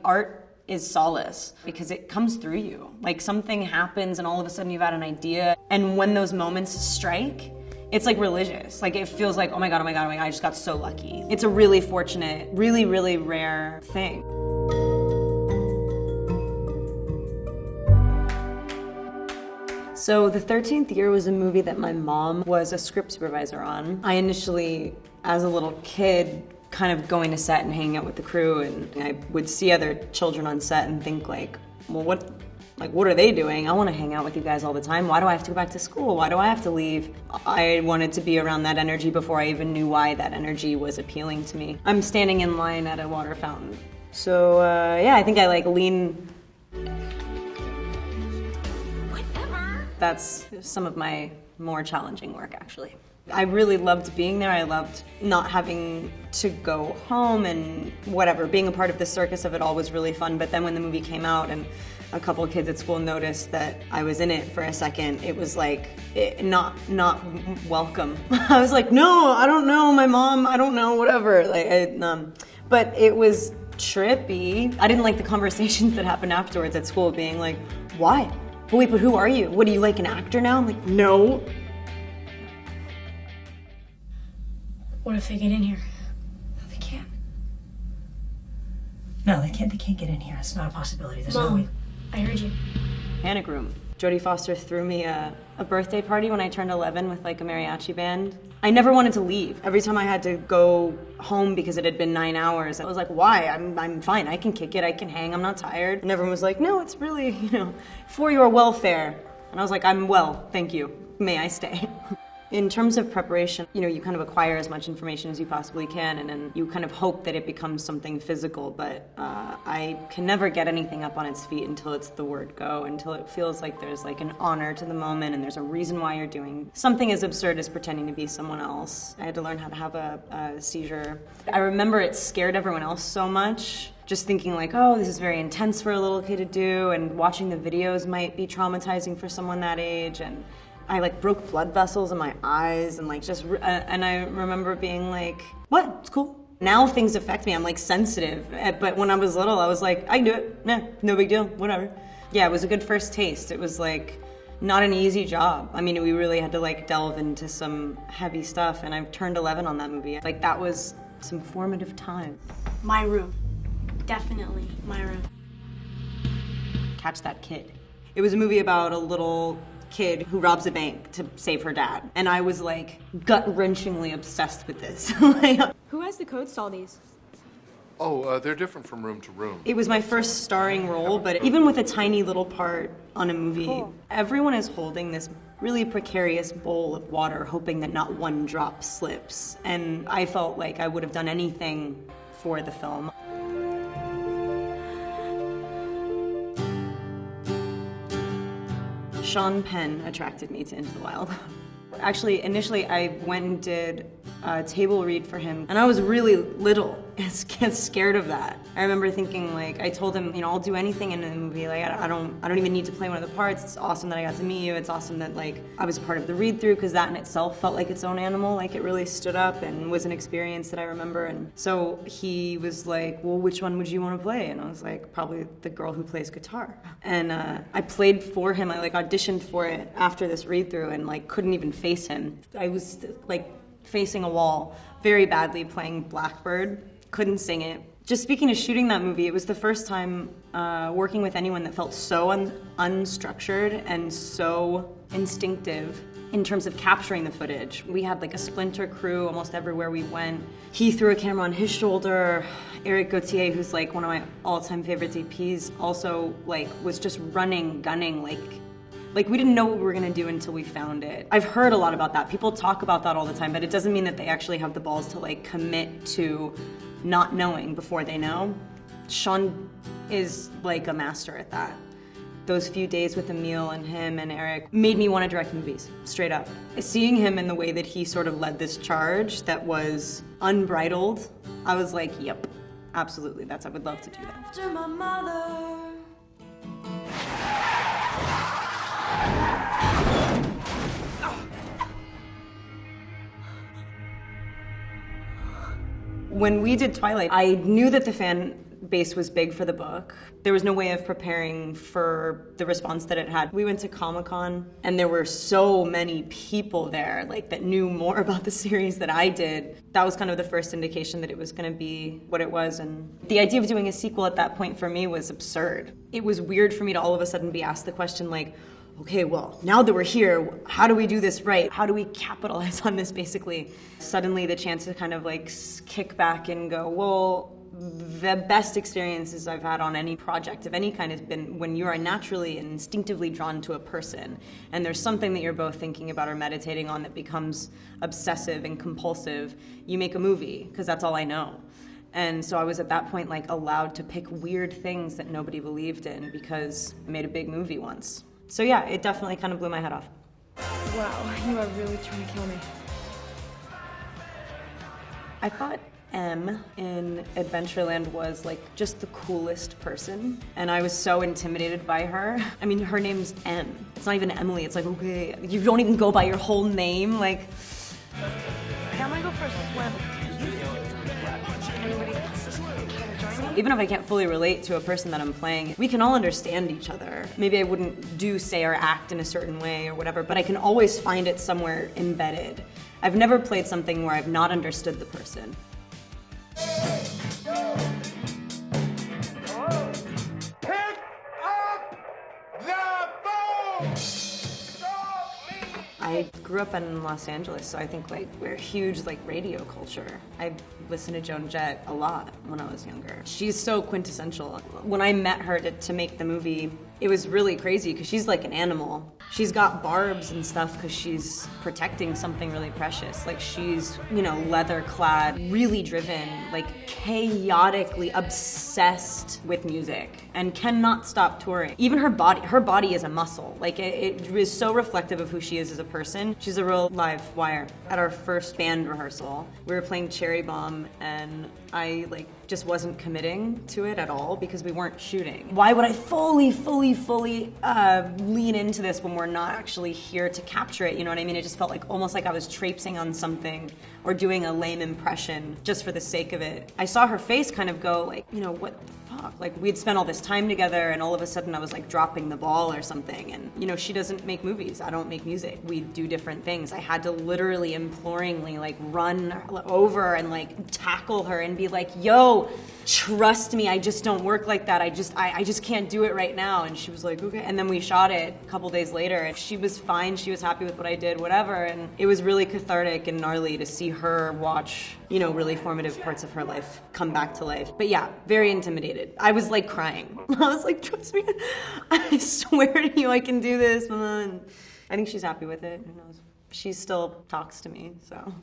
Art is solace because it comes through you. Like something happens and all of a sudden you've had an idea, and when those moments strike, it's like religious. Like it feels like, oh my God, oh my God, oh my God, I just got so lucky. It's a really fortunate, really, really rare thing. So The 13th Year was a movie that my mom was a script supervisor on. I initially, as a little kid, kind of going to set and hanging out with the crew, and I would see other children on set and think like, well, what are they doing? I want to hang out with you guys all the time. Why do I have to go back to school? Why do I have to leave? I wanted to be around that energy before I even knew why that energy was appealing to me. I'm standing in line at a water fountain. So yeah, I think I like lean. Whatever. That's some of my more challenging work, actually. I really loved being there. I loved not having to go home and whatever. Being a part of the circus of it all was really fun. But then when the movie came out and a couple of kids at school noticed that I was in it for a second, it was like not welcome. I was like, no, I don't know, my mom, I don't know, whatever. But it was trippy. I didn't like the conversations that happened afterwards at school, being like, why? Wait, but who are you? What, are you like an actor now? I'm like, no. What if they get in here? No, they can't. No, they can't get in here. It's not a possibility. There's Mom, no way. I heard you. Panic room. Jodie Foster threw me a birthday party when I turned 11 with like a mariachi band. I never wanted to leave. Every time I had to go home because it had been 9 hours, I was like, why? I'm fine. I can kick it. I can hang. I'm not tired. And everyone was like, no, it's really, for your welfare. And I was like, I'm well, thank you. May I stay? In terms of preparation, you kind of acquire as much information as you possibly can, and then you kind of hope that it becomes something physical, but I can never get anything up on its feet until it's the word go, until it feels like there's like an honor to the moment and there's a reason why you're doing something as absurd as pretending to be someone else. I had to learn how to have a seizure. I remember it scared everyone else so much. Just thinking like, oh, this is very intense for a little kid to do, and watching the videos might be traumatizing for someone that age, and I like broke blood vessels in my eyes and like and I remember being like, what? It's cool. Now things affect me. I'm like sensitive. But when I was little, I was like, I can do it. Nah, no big deal. Whatever. Yeah, it was a good first taste. It was like not an easy job. I mean, we really had to like delve into some heavy stuff, and I turned 11 on that movie. Like that was some formative time. My room. Definitely my room. Catch That Kid. It was a movie about a little kid who robs a bank to save her dad. And I was like gut-wrenchingly obsessed with this. Who has the codes to all these? Oh, they're different from room to room. It was my first starring role, but even with a tiny little part on a movie, everyone is holding this really precarious bowl of water, hoping that not one drop slips. And I felt like I would have done anything for the film. Sean Penn attracted me to Into the Wild. Actually, initially I went and did a table read for him, and I was really little and scared of that. I remember thinking, like, I told him, I'll do anything in the movie. Like, I don't even need to play one of the parts. It's awesome that I got to meet you. It's awesome that like I was part of the read-through, because that in itself felt like its own animal. Like it really stood up and was an experience that I remember. And so he was like, well, which one would you want to play? And I was like, probably the girl who plays guitar. And I played for him. I like auditioned for it after this read-through and like couldn't even face him. I was like facing a wall very badly playing Blackbird. Couldn't sing it. Just speaking of shooting that movie, it was the first time working with anyone that felt so unstructured and so instinctive in terms of capturing the footage. We had like a splinter crew almost everywhere we went. He threw a camera on his shoulder. Eric Gauthier, who's like one of my all-time favorite DPs, also like was just running, gunning, like we didn't know what we were gonna do until we found it. I've heard a lot about that. People talk about that all the time, but it doesn't mean that they actually have the balls to like commit to not knowing before they know. Sean is like a master at that. Those few days with Emil and him and Eric made me want to direct movies, straight up. Seeing him in the way that he sort of led this charge that was unbridled, I was like, yep, absolutely, I would love to do that. After my mother. When we did Twilight, I knew that the fan base was big for the book. There was no way of preparing for the response that it had. We went to Comic-Con, and there were so many people there, like, that knew more about the series than I did. That was kind of the first indication that it was going to be what it was, and the idea of doing a sequel at that point for me was absurd. It was weird for me to all of a sudden be asked the question, like, okay, well, now that we're here, how do we do this right? How do we capitalize on this, basically? Suddenly the chance to kind of like kick back and go, well, the best experiences I've had on any project of any kind has been when you are naturally and instinctively drawn to a person, and there's something that you're both thinking about or meditating on that becomes obsessive and compulsive. You make a movie, because that's all I know. And so I was at that point like allowed to pick weird things that nobody believed in because I made a big movie once. So yeah, it definitely kind of blew my head off. Wow, you are really trying to kill me. I thought M in Adventureland was like just the coolest person, and I was so intimidated by her. I mean, her name's M. It's not even Emily. It's like, okay, you don't even go by your whole name. Like, I'm gonna go for a swim. even if I can't fully relate to a person that I'm playing, we can all understand each other. Maybe I wouldn't do, say, or act in a certain way or whatever, but I can always find it somewhere embedded. I've never played something where I've not understood the person. Pick up the phone! I grew up in Los Angeles, so I think like we're huge like radio culture. I listened to Joan Jett a lot when I was younger. She's so quintessential. When I met her to make the movie, it was really crazy because she's like an animal. She's got barbs and stuff because she's protecting something really precious. Like she's, you know, leather clad, really driven, like chaotically obsessed with music and cannot stop touring. Even her body is a muscle. Like it is so reflective of who she is as a person. She's a real live wire. At our first band rehearsal, we were playing Cherry Bomb and I like just wasn't committing to it at all because we weren't shooting. Why would I fully lean into this when we're not actually here to capture it? You know what I mean? It just felt like almost like I was traipsing on something or doing a lame impression just for the sake of it. I saw her face kind of go like, you know, what the fuck? Like we'd spent all this time together and all of a sudden I was like dropping the ball or something. And you know, she doesn't make movies. I don't make music. We do different things. I had to literally imploringly like run over and like tackle her and be like, yo, trust me, I just don't work like that. I just can't do it right now. And she was like, okay. And then we shot it a couple days later and she was fine. She was happy with what I did, whatever. And it was really cathartic and gnarly to see her watch, you know, really formative parts of her life come back to life. But yeah, very intimidated. I was like crying. I was like, trust me, I swear to you I can do this. And I think she's happy with it. Who knows? She still talks to me, so.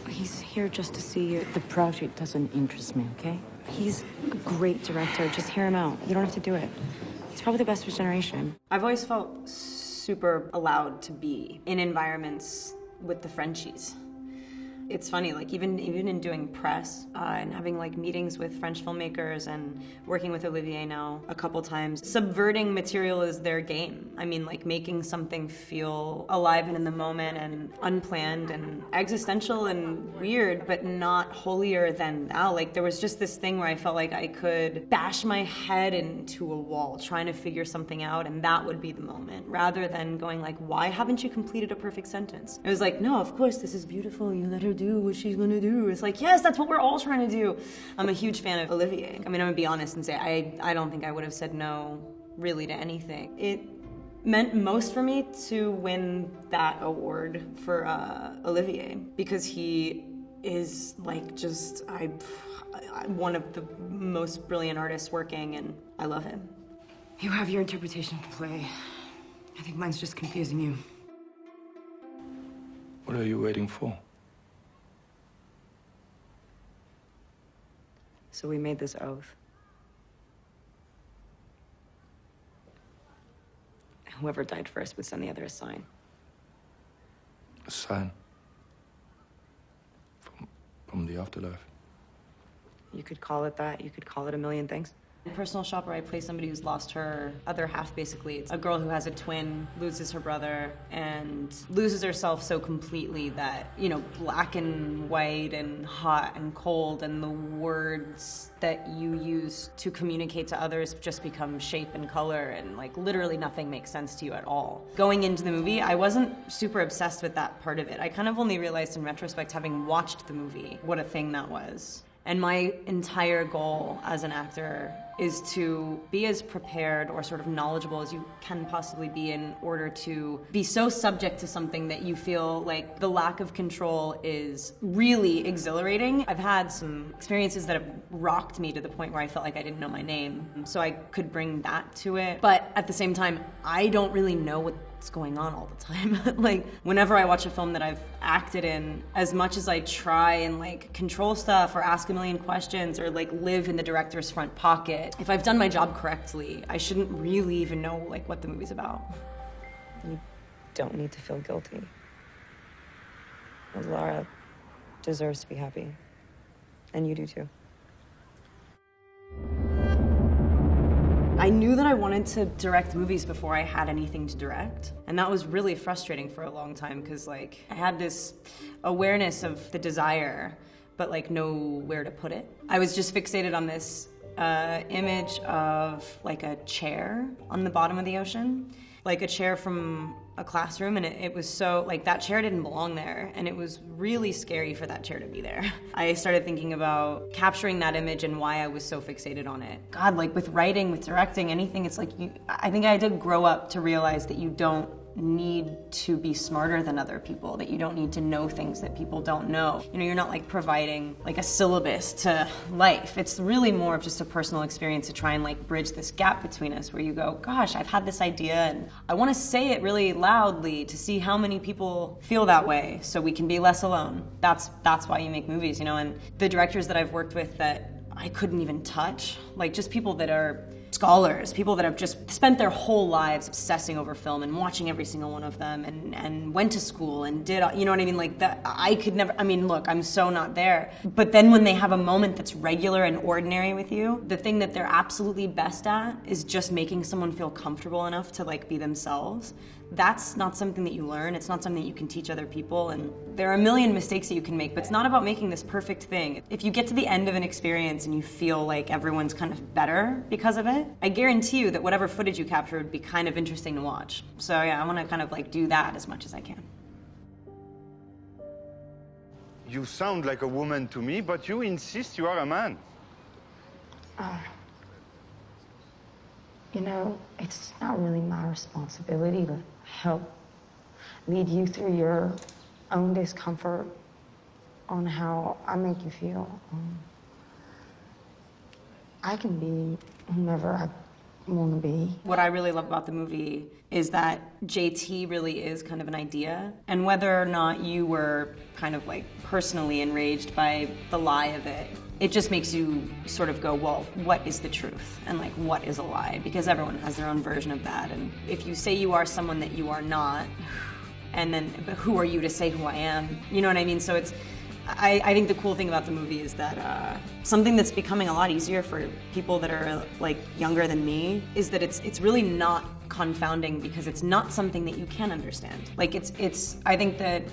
He's here just to see you. The project doesn't interest me, okay? He's a great director. Just hear him out. You don't have to do it. He's probably the best of his generation. I've always felt super allowed to be in environments with the Frenchies. It's funny, like even in doing press and having like meetings with French filmmakers and working with Olivier now a couple times, subverting material is their game. I mean, like making something feel alive and in the moment and unplanned and existential and weird, but not holier than thou. Like there was just this thing where I felt like I could bash my head into a wall trying to figure something out, and that would be the moment, rather than going like, why haven't you completed a perfect sentence? It was like, no, of course, this is beautiful. You let her do what she's gonna do. It's like, yes, that's what we're all trying to do. I'm a huge fan of Olivier. I mean, I'm gonna be honest and say I don't think I would have said no really to anything. It meant most for me to win that award for Olivier because he is like just one of the most brilliant artists working, and I love him. You have your interpretation of the play. I think mine's just confusing you. What are you waiting for? So we made this oath. Whoever died first would send the other a sign. A sign? From the afterlife? You could call it that. You could call it a million things. In Personal Shopper, I play somebody who's lost her other half, basically. It's a girl who has a twin, loses her brother, and loses herself so completely that, you know, black and white and hot and cold and the words that you use to communicate to others just become shape and color, and like literally nothing makes sense to you at all. Going into the movie, I wasn't super obsessed with that part of it. I kind of only realized in retrospect, having watched the movie, what a thing that was. And my entire goal as an actor is to be as prepared or sort of knowledgeable as you can possibly be in order to be so subject to something that you feel like the lack of control is really exhilarating. I've had some experiences that have rocked me to the point where I felt like I didn't know my name, so I could bring that to it. But at the same time, I don't really know what's going on all the time. Like, whenever I watch a film that I've acted in, as much as I try and like control stuff or ask a million questions or like live in the director's front pocket, if I've done my job correctly, I shouldn't really even know like what the movie's about. You don't need to feel guilty. Laura deserves to be happy. And you do too. I knew that I wanted to direct movies before I had anything to direct. And that was really frustrating for a long time because like I had this awareness of the desire, but like nowhere to put it. I was just fixated on this image of like a chair on the bottom of the ocean, like a chair from a classroom, and it was so, like, that chair didn't belong there, and it was really scary for that chair to be there. I started thinking about capturing that image and why I was so fixated on it. God, like with writing, with directing, anything, it's like I think I did grow up to realize that you don't need to be smarter than other people, that you don't need to know things that people don't know. You know, you're not like providing like a syllabus to life. It's really more of just a personal experience to try and like bridge this gap between us where you go, gosh, I've had this idea and I want to say it really loudly to see how many people feel that way so we can be less alone. That's why you make movies, you know, and the directors that I've worked with that I couldn't even touch, like just people that are scholars, people that have just spent their whole lives obsessing over film and watching every single one of them and went to school and did, you know what I mean? Like that, I could never, I mean, look, I'm so not there. But then when they have a moment that's regular and ordinary with you, the thing that they're absolutely best at is just making someone feel comfortable enough to like be themselves. That's not something that you learn. It's not something that you can teach other people. And there are a million mistakes that you can make, but it's not about making this perfect thing. If you get to the end of an experience and you feel like everyone's kind of better because of it, I guarantee you that whatever footage you capture would be kind of interesting to watch. So yeah, I want to kind of like do that as much as I can. You sound like a woman to me, but you insist you are a man. You know, it's not really my responsibility to help lead you through your own discomfort on how I make you feel. I can be whomever I want to be. What I really love about the movie is that JT really is kind of an idea, and whether or not you were kind of like personally enraged by the lie of it, it just makes you sort of go, well, what is the truth? And like, what is a lie? Because everyone has their own version of that. And if you say you are someone that you are not, and then, but who are you to say who I am? You know what I mean? So it's, I think the cool thing about the movie is that something that's becoming a lot easier for people that are like younger than me is that it's really not confounding because it's not something that you can understand. Like it's I think that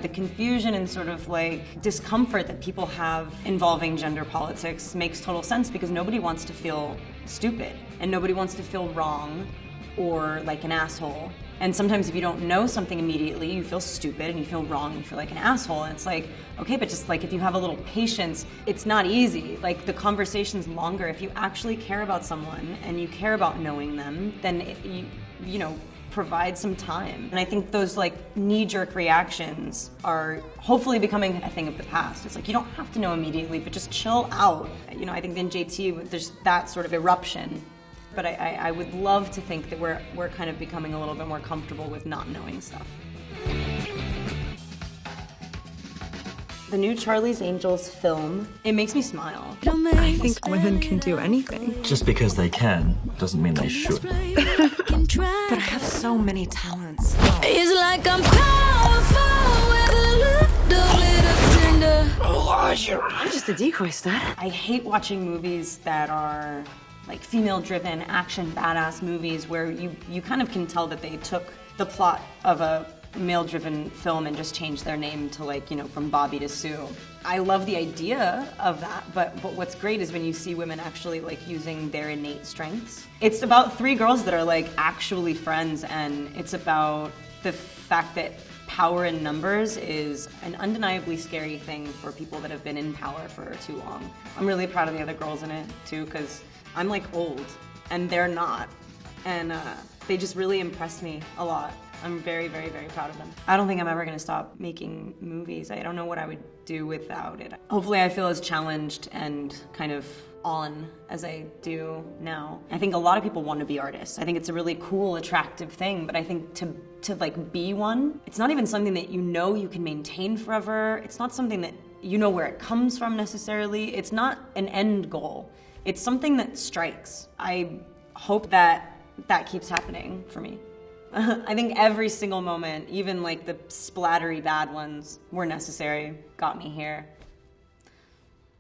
the confusion and sort of like discomfort that people have involving gender politics makes total sense because nobody wants to feel stupid and nobody wants to feel wrong or like an asshole. And sometimes if you don't know something immediately, you feel stupid and you feel wrong, you feel like an asshole. And it's like, okay, but just like if you have a little patience, it's not easy. Like the conversation's longer. If you actually care about someone and you care about knowing them, then you know, provide some time. And I think those like knee-jerk reactions are hopefully becoming a thing of the past. It's like you don't have to know immediately, but just chill out. You know, I think in JT, there's that sort of eruption. But I would love to think that we're kind of becoming a little bit more comfortable with not knowing stuff. The new Charlie's Angels film, it makes me smile. I think women can do anything. Just because they can doesn't mean they should. But I have so many talents. It's like I'm powerful with a little bit of tender. I'm just a decoy stud. I hate watching movies that are like female-driven action badass movies where you kind of can tell that they took the plot of a male-driven film and just changed their name to, like, you know, from Bobby to Sue. I love the idea of that, but what's great is when you see women actually, like, using their innate strengths. It's about three girls that are, like, actually friends, and it's about the fact that power in numbers is an undeniably scary thing for people that have been in power for too long. I'm really proud of the other girls in it, too, because I'm, like, old, and they're not. And they just really impressed me a lot. I'm very, very, very proud of them. I don't think I'm ever gonna stop making movies. I don't know what I would do without it. Hopefully I feel as challenged and kind of on as I do now. I think a lot of people want to be artists. I think it's a really cool, attractive thing, but I think to like be one, it's not even something that you know you can maintain forever. It's not something that you know where it comes from necessarily. It's not an end goal. It's something that strikes. I hope that that keeps happening for me. I think every single moment, even like the splattery bad ones, were necessary, got me here.